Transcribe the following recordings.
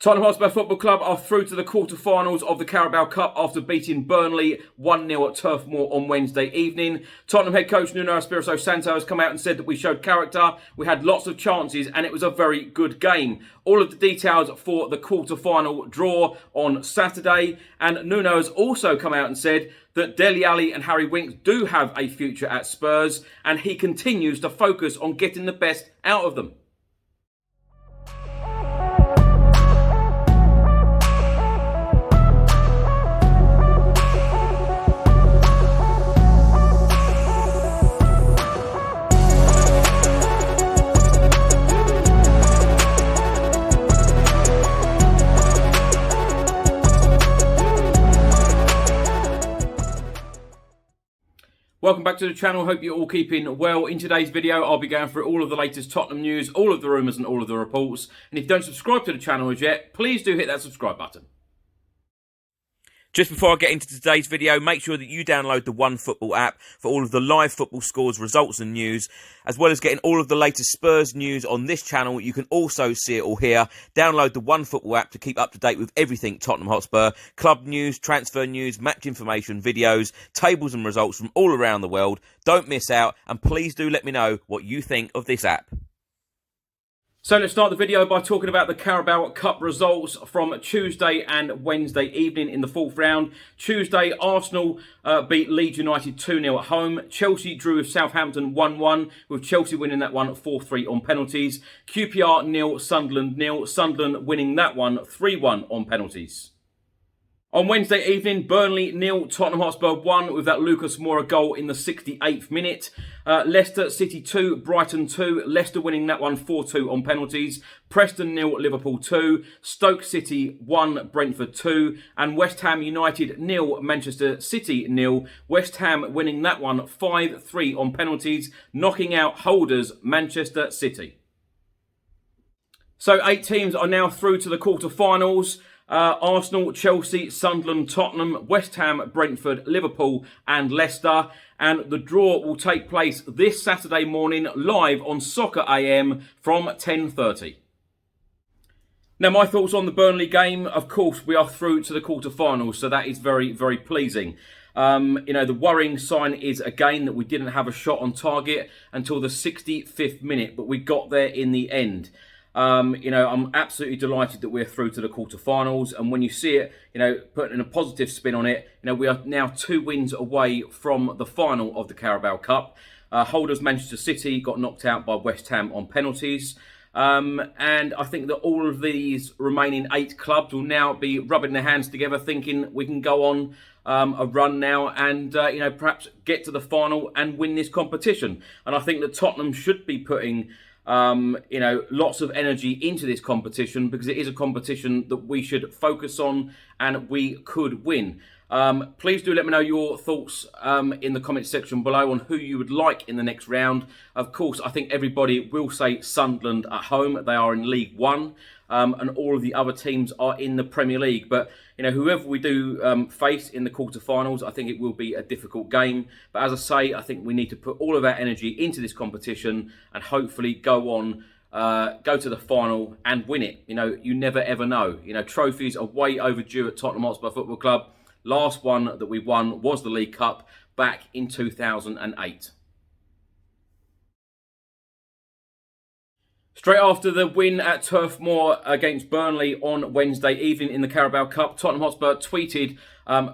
Tottenham Hotspur Football Club are through to the quarter-finals of the Carabao Cup after beating Burnley 1-0 at Turf Moor on Wednesday evening. Tottenham head coach Nuno Interview has come out and said that we showed character, we had lots of chances and it was a very good game. All of the details for the quarter-final draw on Saturday, and Nuno has also come out and said that Dele Alli and Harry Winks do have a future at Spurs and he continues to focus on getting the best out of them. Welcome back to the channel, hope you're all keeping well. In today's video, I'll be going through all of the latest Tottenham news, all of the rumours and all of the reports. And if you don't subscribe to the channel as yet, please do hit that subscribe button. Just before I get into today's video, make sure that you download the OneFootball app for all of the live football scores, results and news, as well as getting all of the latest Spurs news on this channel. You can also see it all here. Download the OneFootball app to keep up to date with everything Tottenham Hotspur, club news, transfer news, match information, videos, tables and results from all around the world. Don't miss out, and please do let me know what you think of this app. So let's start the video by talking about the Carabao Cup results from Tuesday and Wednesday evening in the fourth round. Tuesday, Arsenal beat Leeds United 2-0 at home. Chelsea drew with Southampton 1-1, with Chelsea winning that one 4-3 on penalties. QPR 0, Sunderland 0, Sunderland winning that one 3-1 on penalties. On Wednesday evening, Burnley 0, Tottenham Hotspur 1 with that Lucas Moura goal in the 68th minute. Leicester City 2, Brighton 2, Leicester winning that one 4-2 on penalties. Preston 0, Liverpool 2, Stoke City 1, Brentford 2, and West Ham United 0, Manchester City 0. West Ham winning that one 5-3 on penalties, knocking out holders Manchester City. So 8 teams are now through to the quarter-finals. Arsenal, Chelsea, Sunderland, Tottenham, West Ham, Brentford, Liverpool and Leicester. And the draw will take place this Saturday morning live on Soccer AM from 10:30. Now, my thoughts on the Burnley game, of course, we are through to the quarter-finals, so that is very, very pleasing. The worrying sign is, again, that we didn't have a shot on target until the 65th minute, but we got there in the end. I'm absolutely delighted that we're through to the quarterfinals, and when you see it, putting a positive spin on it, we are now 2 wins away from the final of the Carabao Cup. Holders Manchester City got knocked out by West Ham on penalties, and I think that all of these remaining 8 clubs will now be rubbing their hands together, thinking we can go on a run now and perhaps get to the final and win this competition. And I think that Tottenham should be putting lots of energy into this competition, because it is a competition that we should focus on and we could win. Please do let me know your thoughts in the comment section below on who you would like in the next round. Of course, I think everybody will say Sunderland at home. They are in League One, and all of the other teams are in the Premier League. But whoever we do face in the quarterfinals, I think it will be a difficult game. But as I say, I think we need to put all of our energy into this competition and hopefully go to the final and win it. You never ever know. Trophies are way overdue at Tottenham Hotspur Football Club. Last one that we won was the League Cup back in 2008. Straight after the win at Turf Moor against Burnley on Wednesday evening in the Carabao Cup, Tottenham Hotspur tweeted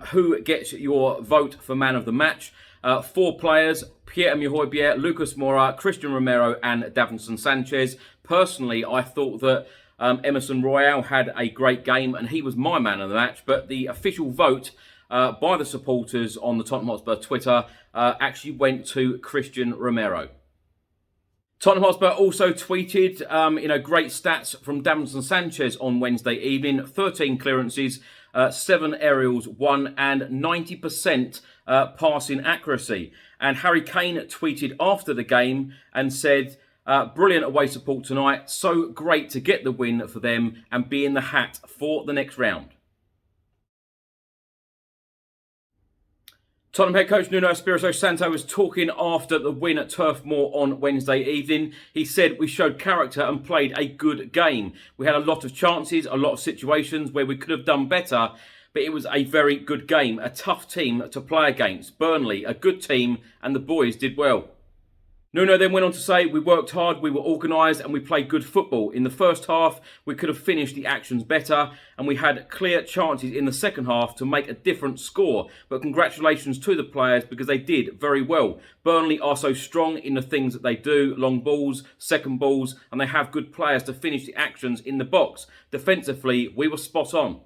who gets your vote for man of the match. 4 players: Pierre-Emile Højbjerg, Lucas Moura, Christian Romero and Davinson Sanchez. Personally, I thought that Emerson Royale had a great game and he was my man of the match, but the official vote by the supporters on the Tottenham Hotspur Twitter actually went to Christian Romero. Tottenham Hotspur also tweeted, great stats from Davinson Sanchez on Wednesday evening. 13 clearances, 7 aerials, 1 and 90% passing accuracy. And Harry Kane tweeted after the game and said, brilliant away support tonight. So great to get the win for them and be in the hat for the next round. Tottenham head coach Nuno Espirito Santo was talking after the win at Turf Moor on Wednesday evening. He said we showed character and played a good game. We had a lot of chances, a lot of situations where we could have done better, but it was a very good game. A tough team to play against. Burnley, a good team, and the boys did well. Nuno then went on to say, we worked hard, we were organised and we played good football. In the first half, we could have finished the actions better and we had clear chances in the second half to make a different score. But congratulations to the players because they did very well. Burnley are so strong in the things that they do, long balls, second balls, and they have good players to finish the actions in the box. Defensively, we were spot on.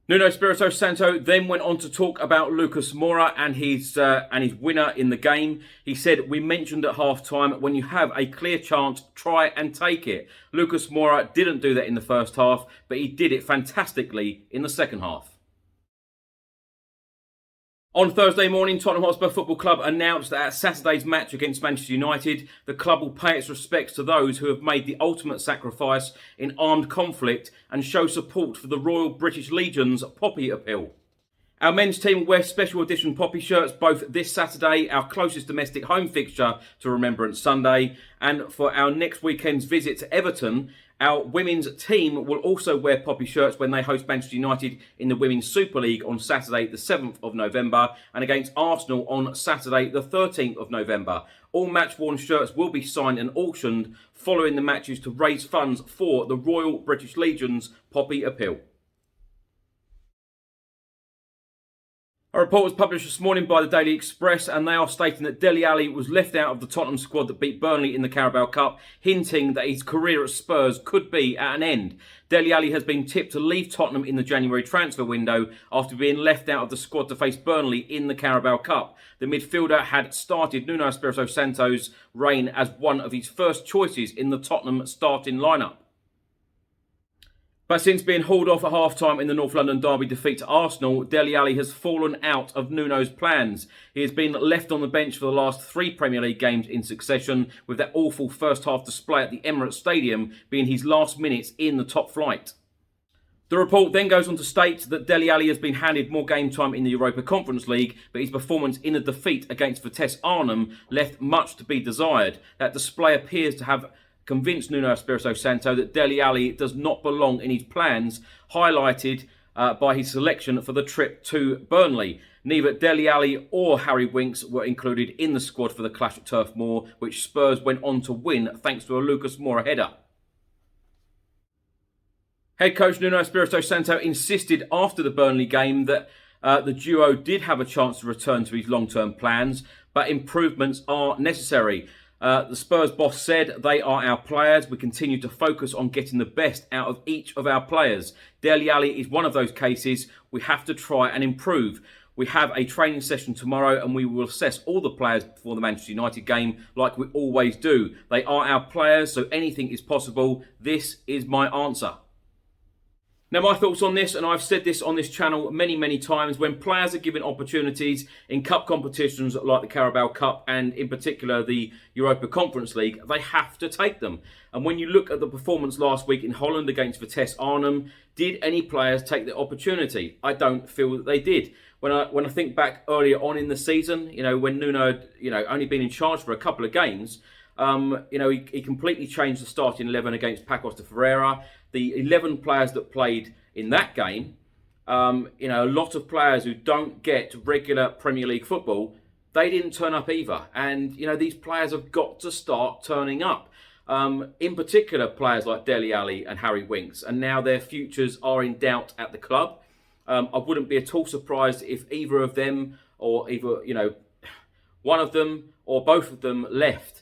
Nuno Espirito Santo then went on to talk about Lucas Moura and his winner in the game. He said, we mentioned at half-time, when you have a clear chance, try and take it. Lucas Moura didn't do that in the first half, but he did it fantastically in the second half. On Thursday morning, Tottenham Hotspur Football Club announced that at Saturday's match against Manchester United, the club will pay its respects to those who have made the ultimate sacrifice in armed conflict and show support for the Royal British Legion's Poppy Appeal. Our men's team will wear special edition Poppy shirts both this Saturday, our closest domestic home fixture to Remembrance Sunday, and for our next weekend's visit to Everton. Our women's team will also wear Poppy shirts when they host Manchester United in the Women's Super League on Saturday the 7th of November and against Arsenal on Saturday the 13th of November. All match-worn shirts will be signed and auctioned following the matches to raise funds for the Royal British Legion's Poppy Appeal. A report was published this morning by the Daily Express and they are stating that Dele Alli was left out of the Tottenham squad that beat Burnley in the Carabao Cup, hinting that his career at Spurs could be at an end. Dele Alli has been tipped to leave Tottenham in the January transfer window after being left out of the squad to face Burnley in the Carabao Cup. The midfielder had started Nuno Espirito Santo's reign as one of his first choices in the Tottenham starting lineup. But since being hauled off at half-time in the North London derby defeat to Arsenal, Dele Alli has fallen out of Nuno's plans. He has been left on the bench for the last 3 Premier League games in succession, with that awful first-half display at the Emirates Stadium being his last minutes in the top flight. The report then goes on to state that Dele Alli has been handed more game time in the Europa Conference League, but his performance in the defeat against Vitesse Arnhem left much to be desired. That display appears to have convinced Nuno Espirito Santo that Dele Alli does not belong in his plans, highlighted by his selection for the trip to Burnley. Neither Dele Alli or Harry Winks were included in the squad for the clash at Turf Moor, which Spurs went on to win thanks to a Lucas Moura header. Head coach Nuno Espirito Santo insisted after the Burnley game that the duo did have a chance to return to his long-term plans, but improvements are necessary. The Spurs boss said, they are our players. We continue to focus on getting the best out of each of our players. Dele Alli is one of those cases. We have to try and improve. We have a training session tomorrow and we will assess all the players before the Manchester United game like we always do. They are our players, so anything is possible. This is my answer. Now, my thoughts on this, and I've said this on this channel many times, when players are given opportunities in cup competitions like the Carabao Cup and in particular the Europa Conference League, they have to take them. And when you look at the performance last week in Holland against Vitesse Arnhem, did any players take the opportunity? I don't feel that they did. When I think back earlier on in the season, when Nuno had, only been in charge for a couple of games, he completely changed the starting 11 against Pacos de Ferreira. The 11 players that played in that game, a lot of players who don't get regular Premier League football, they didn't turn up either. And, these players have got to start turning up. In particular, players like Dele Alli and Harry Winks. And now their futures are in doubt at the club. I wouldn't be at all surprised if either of them or one of them or both of them left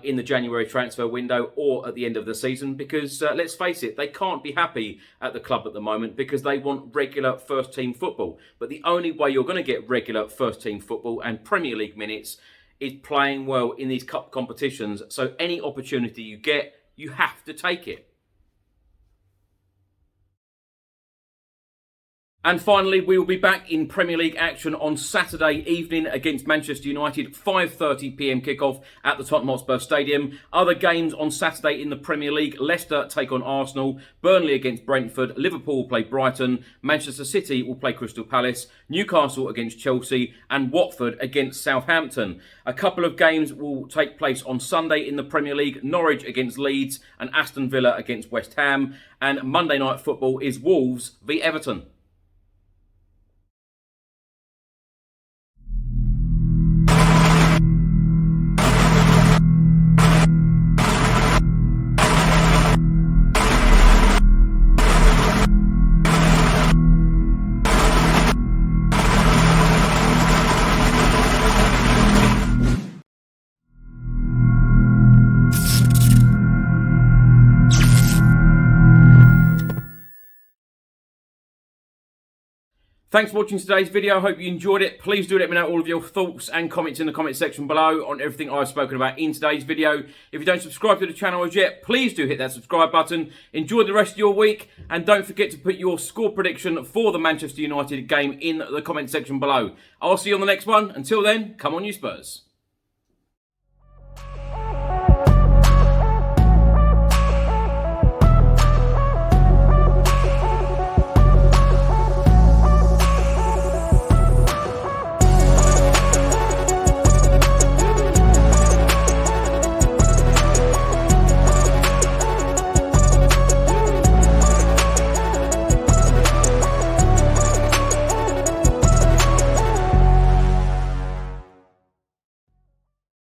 in the January transfer window or at the end of the season, because let's face it, they can't be happy at the club at the moment because they want regular first team football. But the only way you're going to get regular first team football and Premier League minutes is playing well in these cup competitions. So any opportunity you get, you have to take it. And finally, we will be back in Premier League action on Saturday evening against Manchester United, 5:30 p.m. kickoff at the Tottenham Hotspur Stadium. Other games on Saturday in the Premier League: Leicester take on Arsenal, Burnley against Brentford, Liverpool will play Brighton, Manchester City will play Crystal Palace, Newcastle against Chelsea, and Watford against Southampton. A couple of games will take place on Sunday in the Premier League: Norwich against Leeds and Aston Villa against West Ham. And Monday night football is Wolves v Everton. Thanks for watching today's video. I hope you enjoyed it. Please do let me know all of your thoughts and comments in the comment section below on everything I've spoken about in today's video. If you don't subscribe to the channel as yet, please do hit that subscribe button. Enjoy the rest of your week, and don't forget to put your score prediction for the Manchester United game in the comment section below. I'll see you on the next one. Until then, come on you Spurs.